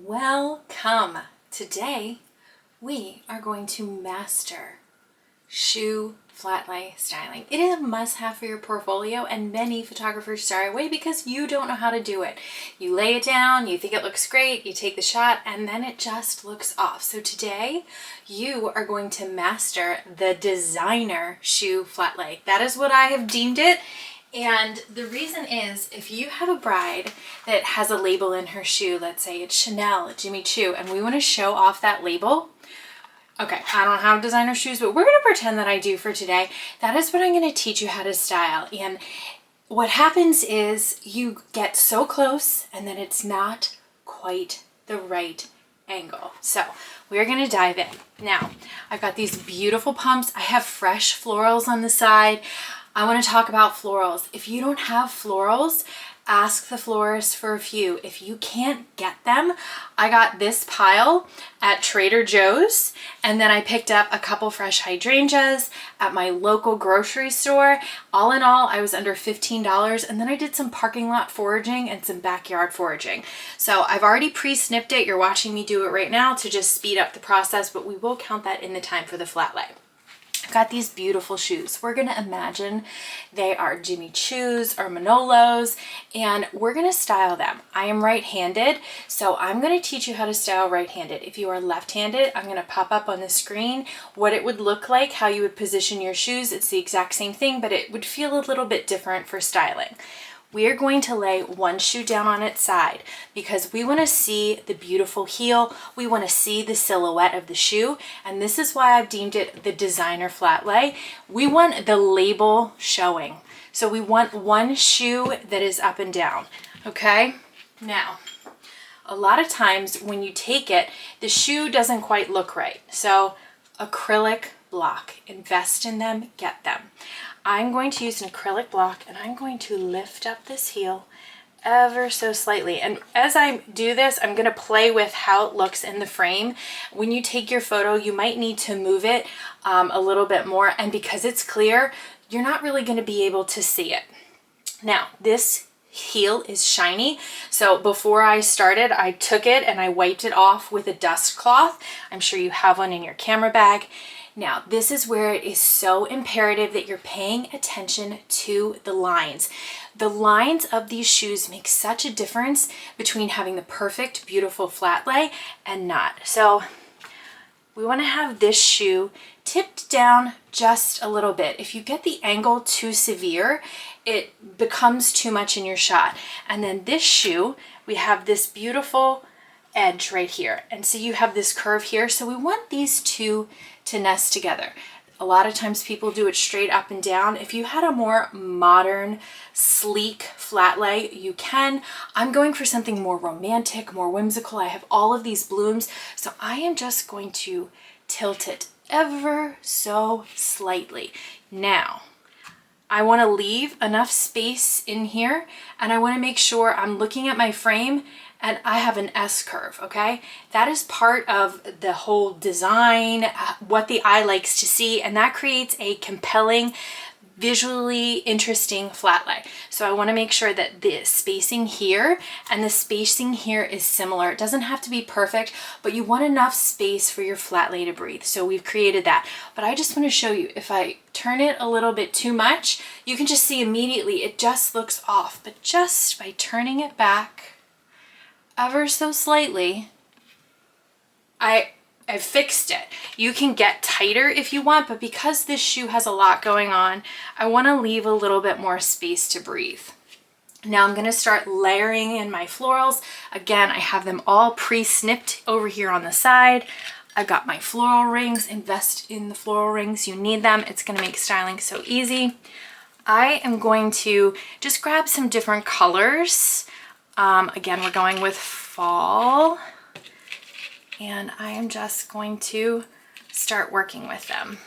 Welcome! Today we are going to master shoe flat lay styling. It is a must-have for your portfolio, and many photographers shy away because you don't know how to do it. You lay it down, you think it looks great, you take the shot, and then it just looks off. So today you are going to master the designer shoe flat lay. That is what I have deemed it. And the reason is, if you have a bride that has a label in her shoe, let's say it's Chanel, Jimmy Choo, and we want to show off that label. Okay, I don't have designer shoes, but we're going to pretend that I do for today. That is what I'm going to teach you how to style. And what happens is you get so close and then it's not quite the right angle. So we're going to dive in. Now, I've got these beautiful pumps. I have fresh florals on the side. I want to talk about florals. If you don't have florals, ask the florist for a few. If you can't get them, I got this pile at Trader Joe's, and then I picked up a couple fresh hydrangeas at my local grocery store. All in all, I was under $15, and then I did some parking lot foraging and some backyard foraging. So I've already pre-snipped it. You're watching me do it right now to just speed up the process, but we will count that in the time for the flat lay. I've got these beautiful shoes. We're going to imagine they are Jimmy Choo's or Manolos, and we're going to style them. I am right-handed, so I'm going to teach you how to style right-handed. If you are left-handed, I'm going to pop up on the screen what it would look like, how you would position your shoes. It's the exact same thing, but it would feel a little bit different for styling. We are going to lay one shoe down on its side because we want to see the beautiful heel. We want to see the silhouette of the shoe. And this is why I've deemed it the designer flat lay. We want the label showing. So we want one shoe that is up and down. Okay. Now, a lot of times when you take it, the shoe doesn't quite look right. So acrylic block, invest in them, get them. I'm going to use an acrylic block and I'm going to lift up this heel ever so slightly. And as I do this, I'm going to play with how it looks in the frame. When you take your photo, you might need to move it a little bit more. And because it's clear, you're not really going to be able to see it. Now, this heel is shiny. So before I started, I took it and I wiped it off with a dust cloth. I'm sure you have one in your camera bag. Now, this is where it is so imperative that you're paying attention to the lines. The lines of these shoes make such a difference between having the perfect, beautiful flat lay and not. So we want to have this shoe tipped down just a little bit. If you get the angle too severe, it becomes too much in your shot. And then this shoe, we have this beautiful edge right here. And so you have this curve here. So we want these two to nest together. A lot of times people do it straight up and down. If you had a more modern, sleek flat lay, you can. I'm going for something more romantic, more whimsical. I have all of these blooms. So I am just going to tilt it ever so slightly. Now, I want to leave enough space in here, and I want to make sure I'm looking at my frame and I have an S curve, okay? That is part of the whole design, what the eye likes to see, and that creates a compelling, visually interesting flat lay. So I want to make sure that the spacing here and the spacing here is similar. It doesn't have to be perfect, but you want enough space for your flat lay to breathe. So we've created that. But I just want to show you, if I turn it a little bit too much, you can just see immediately it just looks off. But just by turning it back ever so slightly, I fixed it. You can get tighter if you want, but because this shoe has a lot going on, I want to leave a little bit more space to breathe. Now I'm going to start layering in my florals. Again, I have them all pre-snipped over here on the side. I've got my floral rings. Invest in the floral rings. You need them. It's going to make styling so easy. I am going to just grab some different colors. Again, we're going with fall, and I am just going to start working with them.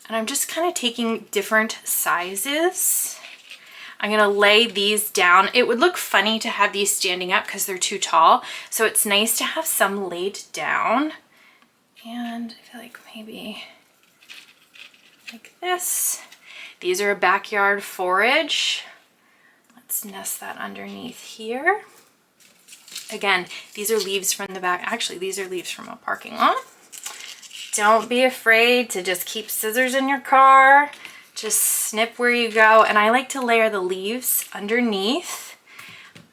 And I'm just kind of taking different sizes. I'm going to lay these down. It would look funny to have these standing up because they're too tall. So it's nice to have some laid down. And I feel like maybe like this. These are a backyard forage. Let's nest that underneath here. Again, these are leaves from the back. Actually, these are leaves from a parking lot. Don't be afraid to just keep scissors in your car. Just snip where you go. And I like to layer the leaves underneath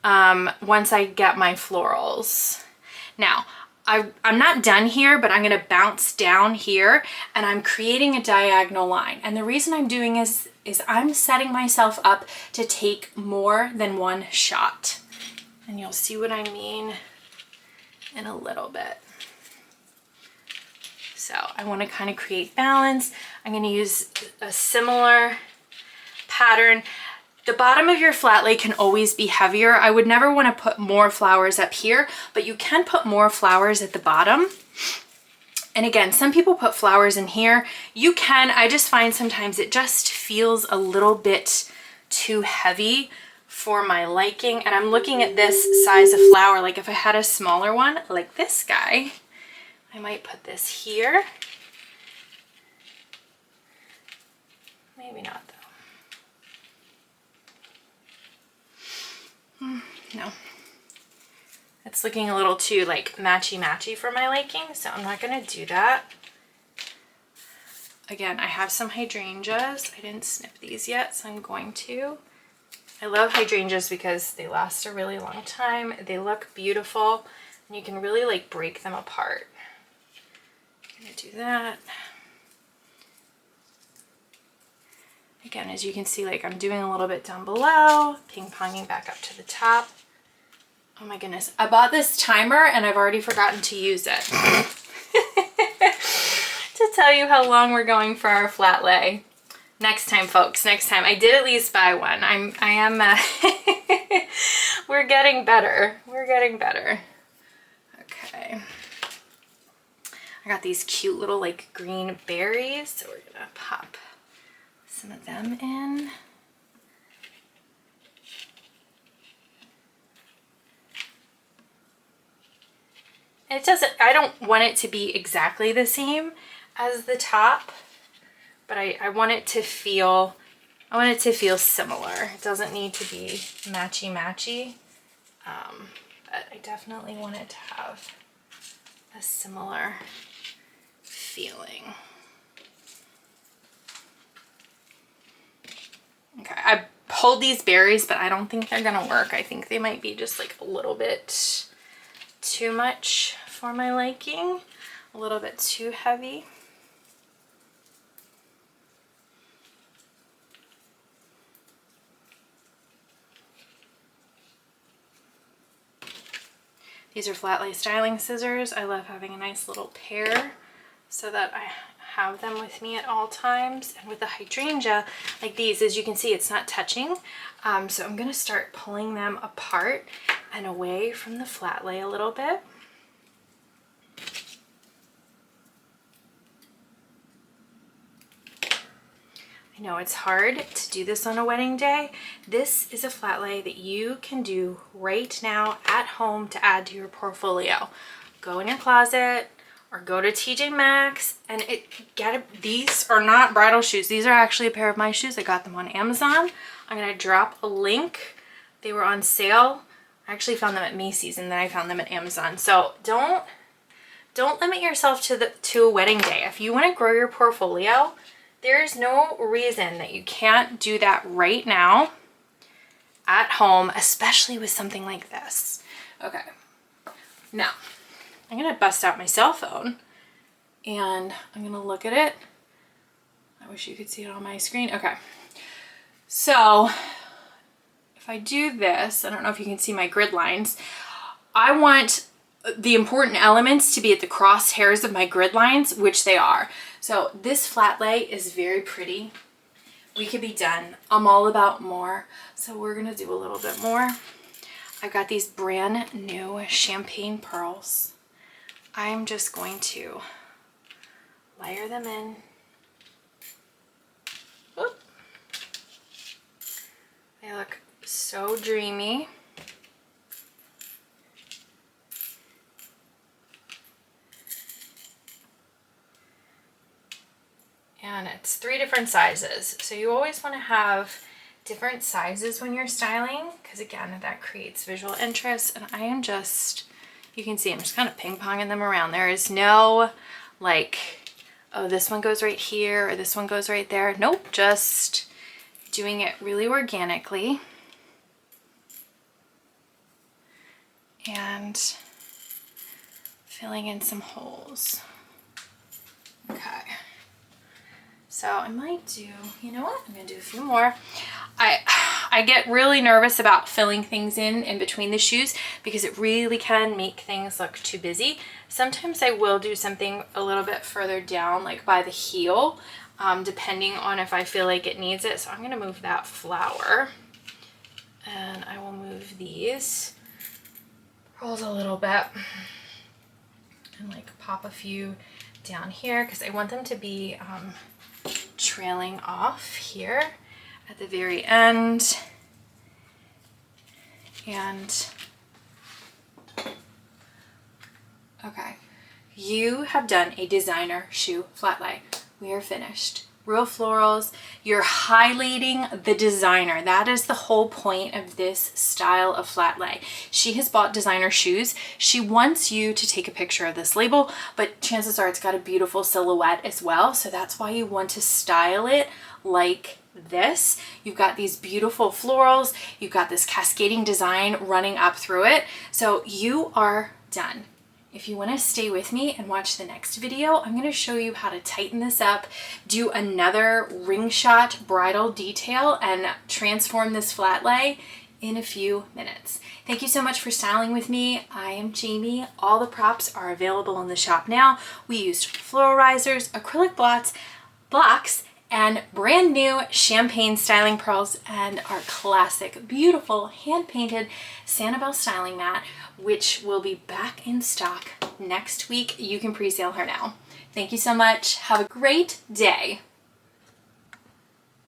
once I get my florals. Now, I'm not done here, but I'm gonna bounce down here and I'm creating a diagonal line. And the reason I'm doing is I'm setting myself up to take more than one shot. And you'll see what I mean in a little bit. So I want to kind of create balance. I'm going to use a similar pattern. The bottom of your flat lay can always be heavier. I would never want to put more flowers up here, but you can put more flowers at the bottom. And again, some people put flowers in here. You can, I just find sometimes it just feels a little bit too heavy for my liking. And I'm looking at this size of flower. Like if I had a smaller one like this guy, I might put this here. Maybe not though. No. It's looking a little too like matchy-matchy for my liking, so I'm not gonna do that. Again, I have some hydrangeas. I didn't snip these yet, so I'm going to. I love hydrangeas because they last a really long time. They look beautiful, and you can really like break them apart. I'm gonna do that. Again, as you can see, like I'm doing a little bit down below, ping-ponging back up to the top. Oh my goodness, I bought this timer and I've already forgotten to use it. To tell you how long we're going for our flat lay. Next time, folks, next time. I did at least buy one. We're getting better. We're getting better. Okay. I got these cute little like green berries, so we're gonna pop some of them in. It doesn't, I don't want it to be exactly the same as the top, but I want it to feel, similar. It doesn't need to be matchy-matchy, but I definitely want it to have a similar feeling. Okay, I pulled these berries, but I don't think they're gonna work. I think they might be just like a little bit too much for my liking, a little bit too heavy. These are flat lay styling scissors. I love having a nice little pair so that I have them with me at all times. And with the hydrangea, like these, as you can see, it's not touching. So I'm gonna start pulling them apart and away from the flat lay a little bit. I know it's hard to do this on a wedding day. This is a flat lay that you can do right now at home to add to your portfolio. Go in your closet or go to TJ Maxx and these are not bridal shoes. These are actually a pair of my shoes. I got them on Amazon. I'm gonna drop a link. They were on sale. I actually found them at Macy's and then I found them at Amazon. So don't limit yourself to a wedding day. If you want to grow your portfolio, there's no reason that you can't do that right now at home, especially with something like this. Okay, now I'm gonna bust out my cell phone and I'm gonna look at it. I wish you could see it on my screen. Okay, so if I do this, I don't know if you can see my grid lines. I want the important elements to be at the crosshairs of my grid lines, which they are. So this flat lay is very pretty. We could be done. I'm all about more. So we're gonna do a little bit more. I've got these brand new champagne pearls. I'm just going to layer them in. Whoop. They look so dreamy. And it's 3 different sizes. So you always want to have different sizes when you're styling because because again, that creates visual interest. And I am just, you can see I'm just kind of ping-ponging them around. There is no like, oh, this one goes right here or this one goes right there. Nope, just doing it really organically. And filling in some holes. Okay. So I might do, you know what? I'm gonna do a few more. I get really nervous about filling things in between the shoes because it really can make things look too busy. Sometimes I will do something a little bit further down, like by the heel, depending on if I feel like it needs it. So I'm gonna move that flower, and I will move these rolls a little bit and like pop a few down here because I want them to be trailing off here at the very end. And okay, you have done a designer shoe flat lay. We are finished. Real florals. You're highlighting the designer. That is the whole point of this style of flat lay. She has bought designer shoes. She wants you to take a picture of this label, but chances are it's got a beautiful silhouette as well. So that's why you want to style it like this. You've got these beautiful florals. You've got this cascading design running up through it. So you are done. If you want to stay with me and watch the next video, I'm going to show you how to tighten this up, do another ring shot bridal detail, and transform this flat lay in a few minutes. Thank you so much for styling with me. I am Jamie. All the props are available in the shop now. We used floral risers, acrylic blocks, and brand new champagne styling pearls, and our classic, beautiful, hand-painted Sanibel styling mat, which will be back in stock next week. You can pre-sale her now. Thank you so much. Have a great day.